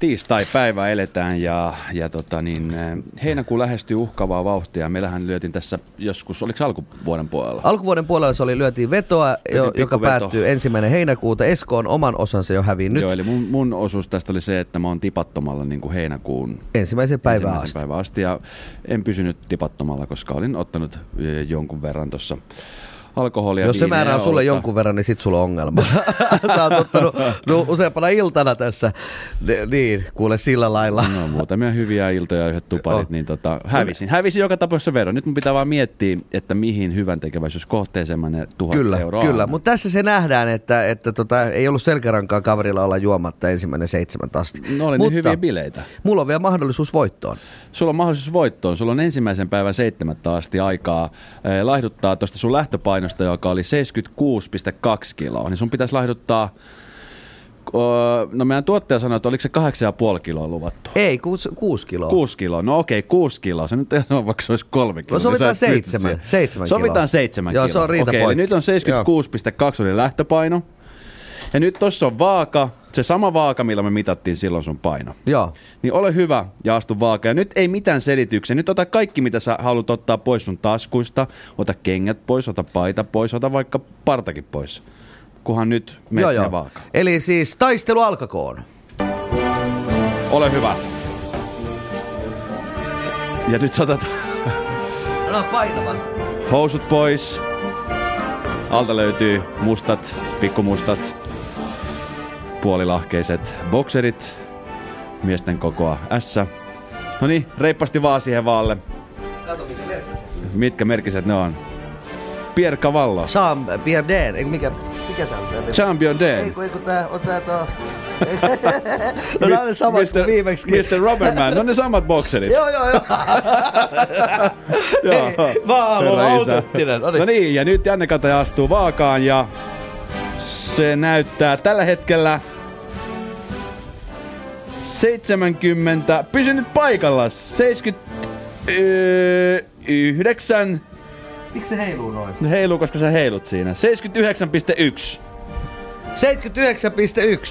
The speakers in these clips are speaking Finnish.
tiistai-päivä eletään ja heinäkuu lähestyy uhkaavaa vauhtia. Meillähän lyötiin tässä joskus, oliko alkuvuoden puolella? Alkuvuoden puolella lyötiin vetoa, joka päättyy 1. heinäkuuta. Esko on oman osansa jo hävinnyt. Joo, eli mun osuus tästä oli se, että mä oon tipattomalla niin kuin heinäkuun ensimmäisen päivän asti. Ja en pysynyt tipattomalla, koska olin ottanut jonkun verran tuossa alkoholia. Jos se määrää sulle jonkun verran, niin sit sulla on ongelma. Sä oot ottanut useampana iltana tässä. Niin, kuule sillä lailla. No muutamia hyviä iltoja ja yhdet tuparit, niin hävisin joka tapauksessa veron. Nyt mun pitää vaan miettiä, että mihin hyvän tekeväisyyskohteeseen mä ne 1 000 euroa Kyllä, mutta tässä se nähdään, että ei ollut selkärankaa kaverilla olla juomatta 1.7. asti. No oli niin hyviä bileitä. Mulla on vielä mahdollisuus voittoon. Sulla on mahdollisuus voittoon. Sulla on 1. päivän 7. asti aikaa laihduttaa tuosta sun lähtöpainosta, joka oli 76,2 kiloa, niin sun pitäisi laihduttaa, no meidän tuottaja sanoi, että oliko se 8,5 kiloa luvattu? Ei, 6 kiloa. 6 kiloa, no okei, 6 kiloa, se nyt ei ole, vaikka se olisi 3 kiloa. No sovitaan 7 kiloa. Sovitaan 7 kiloa. Joo, se on riita okei, eli nyt on 76,2 oli lähtöpaino, ja nyt tossa on vaaka, se sama vaaka, millä me mitattiin silloin sun paino. Joo. Niin ole hyvä ja astu vaaka. Ja nyt ei mitään selityksiä. Nyt ota kaikki, mitä sä haluat ottaa pois sun taskuista. Ota kengät pois, ota paita pois, ota vaikka partakin pois. Kunhan nyt menet siihen vaakaan. Eli siis taistelu alkakoon. Ole hyvä. Ja nyt saatat No painavat. housut pois. Alta löytyy mustat, pikkumustat, puolilahkeiset bokserit, miesten kokoa S. No niin, reippaasti vaan siihen vaalle. Kato mitkä merkiset. Mitkä merkiset ne on? Pierre Cavallo. Pierre Den, eikö mikä tää on? Champion Den. Eikö tää on tää tuo... No nää on ne samat kuin viimeksi. Mr. Rubberman, no ne samat bokserit. Joo. Vaan on autenttinen. No niin, ja nyt Janne Kataja astuu vaakaan ja se näyttää tällä hetkellä 70, pysy nyt paikalla, 79. Miksi se heiluu noin? Se heiluu, koska sä heilut siinä. 79,1. 79,1.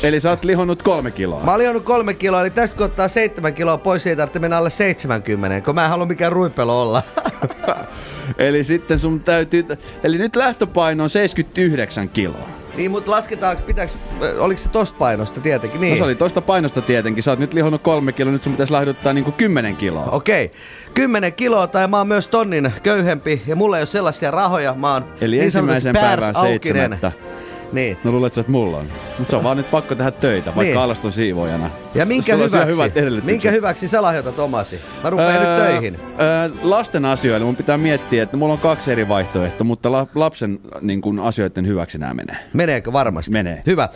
Eli sä oot lihonnut 3 kiloa. Mä oon lihonnut 3 kiloa, eli tästä kun ottaa 7 kiloa pois, ei tarvitse mennä alle 70, kun mä en halua mikään ruipelo olla. Eli sitten sun täytyy... Eli nyt lähtöpaino on 79 kiloa. Niin, mutta lasketaanko, oliko se tosta painosta tietenkin? Niin. No se oli tosta painosta tietenkin. Sä oot nyt lihonnut 3 kiloa, nyt sun pitäisi laihduttaa niinku 10 kiloa. Okei. 10 kiloa tai mä oon myös tonnin köyhempi ja mulla ei ole sellaisia rahoja. Mä oon eli niin ensimmäisen päivän 7. Niin. No luulet sä, että mulla on. Mutta se on vaan nyt pakko tehdä töitä, vaikka alaston siivoojana. Ja minkä hyväksi sä lahjoitat omasi? Mä rupean nyt töihin. Lasten asioille mun pitää miettiä, että mulla on 2 eri vaihtoehtoa, mutta lapsen niin kun, asioiden hyväksi nämä menee. Meneekö varmasti? Menee. Hyvä.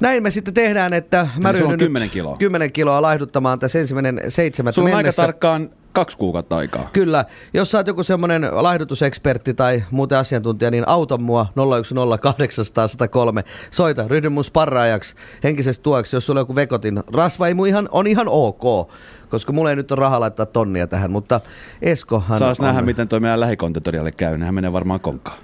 Näin me sitten tehdään, että mä ryhdyn 10 kiloa laihduttamaan tässä 1.7. Sulla on aika tarkkaan 2 kuukautta aikaa. Kyllä. Jos sä oot joku semmonen laihdutusekspertti tai muuten asiantuntija, niin auta mua 010800103. Soita, ryhdyn mun sparraajaksi, henkisestä tueksi, jos sulla on joku vekotin. Rasva ei on ihan ok, koska mulla ei nyt ole rahaa laittaa tonnia tähän, mutta Eskohan saas nähdä, miten toi meidän lähikontentorialle käy, nehän menee varmaan konkkaan.